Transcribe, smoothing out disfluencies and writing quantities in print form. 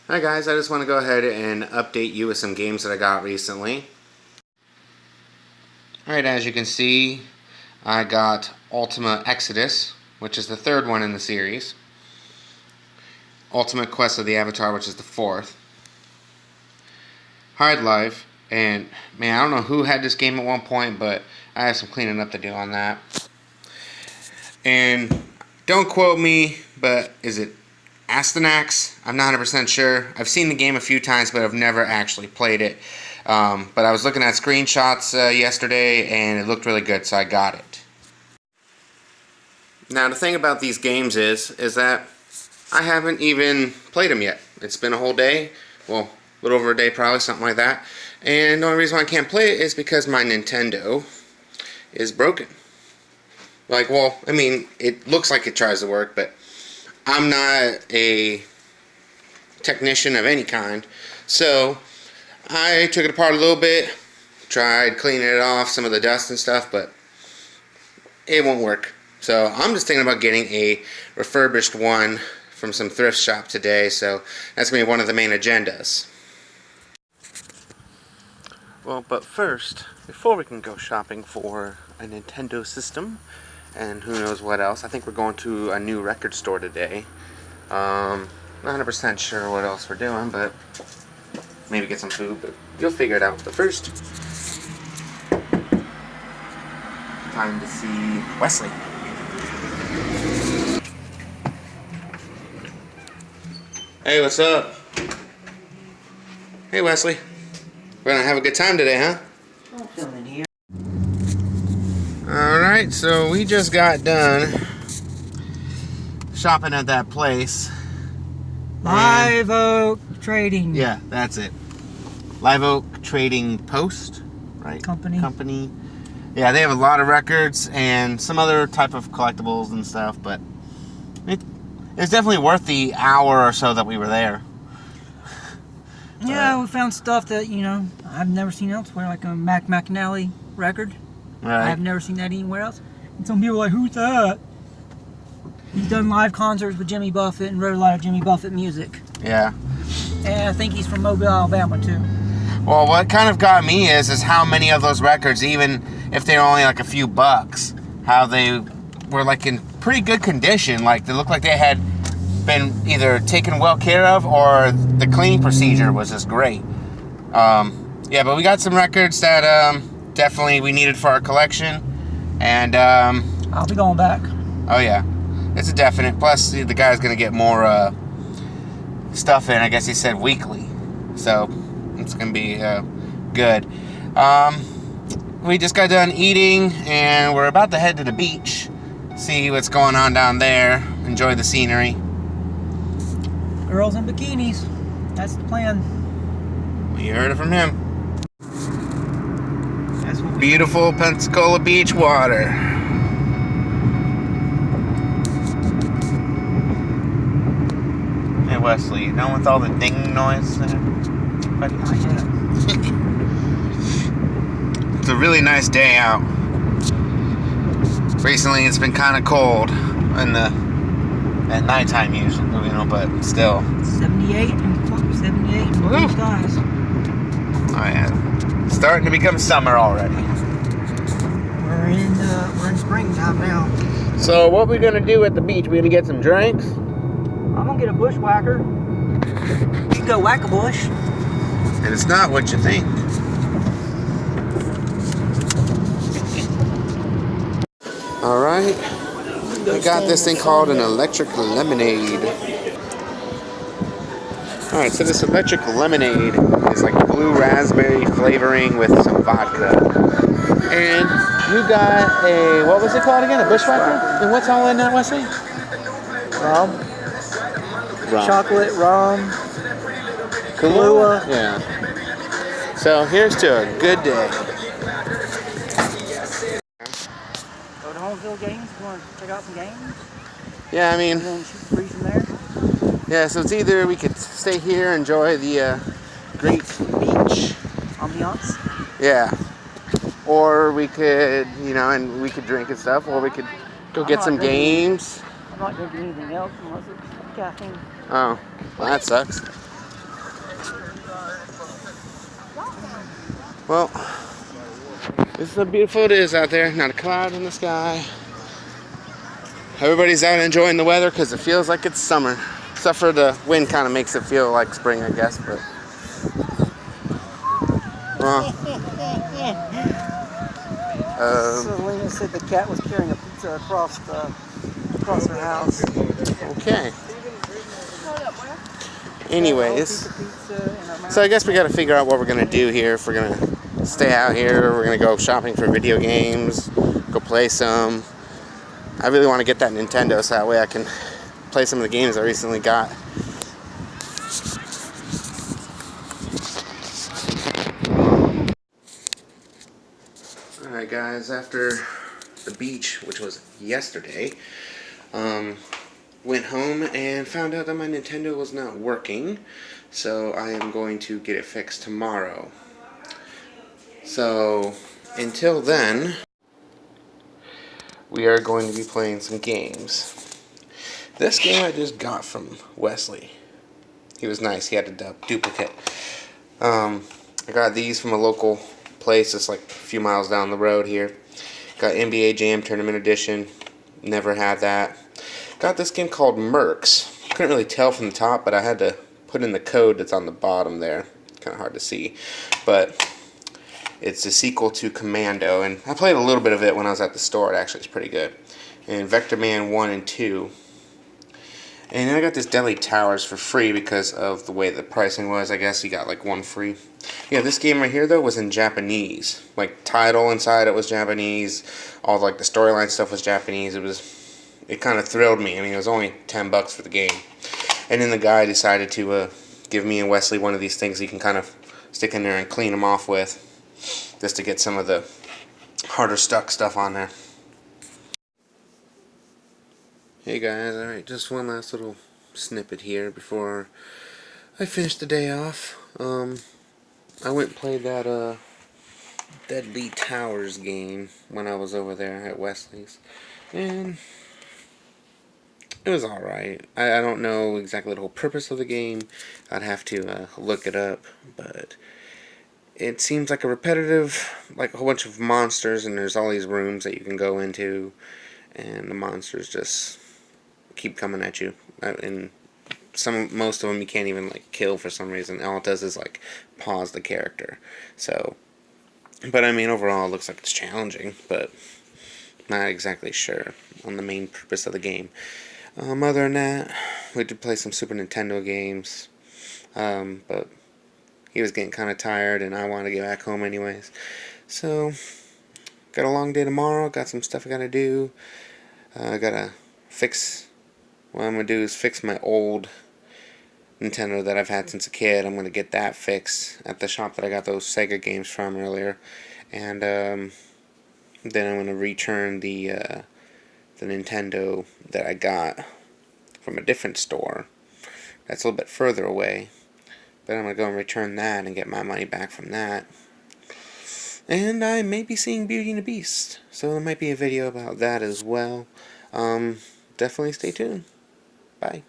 Hi guys, I just want to go ahead and update you with some games that I got recently. Alright, as you can see, I got Ultima Exodus, which is the third one in the series. Ultimate Quest of the Avatar, which is the fourth. Hard Life, and man, I don't know who had this game at one point, but I have some cleaning up to do on that. And don't quote me, but is it Astanax? I'm not 100% sure. I've seen the game a few times, but I've never actually played it. But I was looking at screenshots yesterday, and it looked really good, so I got it. Now, the thing about these games is that I haven't even played them yet. It's been a whole day. Well, a little over a day probably, something like that. And the only reason why I can't play it is because my Nintendo is broken. Like, well, I mean, it looks like it tries to work, but I'm not a technician of any kind. So I took it apart a little bit, tried cleaning it off, some of the dust and stuff, but it won't work. So I'm just thinking about getting a refurbished one from some thrift shop today, so that's going to be one of the main agendas. Well, but first, before we can go shopping for a Nintendo system, and who knows what else, I think we're going to a new record store today. Not 100% sure what else we're doing, but maybe get some food, but you'll figure it out. But first, time to see Wesley. Hey, what's up? Hey, Wesley. We're gonna have a good time today, huh? I'm filming here. Alright, so we just got done shopping at that place. Live Oak Trading. Yeah, that's it. Live Oak Trading Post, right? Company. Yeah, they have a lot of records and some other type of collectibles and stuff, but it's definitely worth the hour or so that we were there. Yeah, we found stuff that, I've never seen elsewhere, like a Mac McAnally record. Right. I've never seen that anywhere else. And some people are like, who's that? He's done live concerts with Jimmy Buffett and wrote a lot of Jimmy Buffett music. Yeah. And I think he's from Mobile, Alabama, too. Well, what kind of got me is how many of those records, even if they're only like a few bucks, how they were like in pretty good condition. Like they looked like they had been either taken well care of or the cleaning procedure was just great. Yeah, but we got some records that definitely we needed for our collection, and I'll be going back. Oh yeah, it's a definite. Plus the guy's gonna get more stuff in. I guess he said weekly, so it's gonna be good. We just got done eating, and we're about to head to the beach, see what's going on down there, enjoy the scenery. Girls in bikinis. That's the plan. You heard it from him. Beautiful Pensacola beach water. Hey Wesley, you know with all the ding noise there? It's a really nice day out. Recently it's been kind of cold at nighttime usually, but still. 78 and 78 blue skies. Oh yeah, starting to become summer already. We're in springtime now. So what we gonna do at the beach? We gonna get some drinks? I'm gonna get a bushwhacker. You can go whack a bush. And it's not what you think. All right, I got this thing called an electric lemonade. Alright, so this electric lemonade is like blue raspberry flavoring with some vodka. And you got a, what was it called again? A bushwhacker? And what's all in that, Wesley? Rum. Chocolate, rum. Kahlua. Yeah. So here's to a good day. Go to Holmesville games. You want to check out some games? Yeah, I mean. And then shoot free from there. Yeah, so it's either we could stay here, enjoy the great beach. Ambiance. Yeah. Or we could, and we could drink and stuff, or we could go get some games. I'm not drinking anything else unless it's caffeine. Oh, well, that sucks. Well, this is how beautiful it is out there. Not a cloud in the sky. Everybody's out enjoying the weather because it feels like it's summer. Except for the wind kind of makes it feel like spring, I guess. But Selena said the cat was carrying a pizza across her house. okay. Anyways, so I guess we got to figure out what we're gonna do here. If we're gonna stay out here, we're gonna go shopping for video games, go play some. I really want to get that Nintendo so that way I can play some of the games I recently got. Alright guys, after the beach, which was yesterday, went home and found out that my Nintendo was not working, so I am going to get it fixed tomorrow. So, until then, we are going to be playing some games. This game I just got from Wesley. He was nice, he had a duplicate. I got these from a local place, it's like a few miles down the road here. Got NBA Jam Tournament Edition, never had that. Got this game called Mercs. Couldn't really tell from the top, but I had to put in the code that's on the bottom there. Kind of hard to see, but it's a sequel to Commando, and I played a little bit of it when I was at the store. It actually is pretty good. And Vector Man 1 and 2. And then I got this Deadly Towers for free because of the way the pricing was. I guess you got like one free. Yeah, this game right here though was in Japanese. Like title inside it was Japanese. All like the storyline stuff was Japanese. It kind of thrilled me. I mean, it was only $10 for the game. And then the guy decided to give me and Wesley one of these things you can kind of stick in there and clean them off with, just to get some of the harder stuck stuff on there. Hey guys, alright, just one last little snippet here before I finish the day off. I went and played that Deadly Towers game when I was over there at Wesley's, and it was alright. I don't know exactly the whole purpose of the game. I'd have to look it up, but it seems like a repetitive, like a whole bunch of monsters, and there's all these rooms that you can go into, and the monsters just keep coming at you, and most of them you can't even like kill for some reason. All it does is like pause the character. So, but I mean overall it looks like it's challenging, but not exactly sure on the main purpose of the game. Other than that, we did play some Super Nintendo games, but he was getting kind of tired and I wanted to get back home anyways. So, got a long day tomorrow, got some stuff I gotta do. I gotta fix. What I'm going to do is fix my old Nintendo that I've had since a kid. I'm going to get that fixed at the shop that I got those Sega games from earlier. And then I'm going to return the Nintendo that I got from a different store. That's a little bit further away. But I'm going to go and return that and get my money back from that. And I may be seeing Beauty and the Beast. So there might be a video about that as well. Definitely stay tuned. Bye.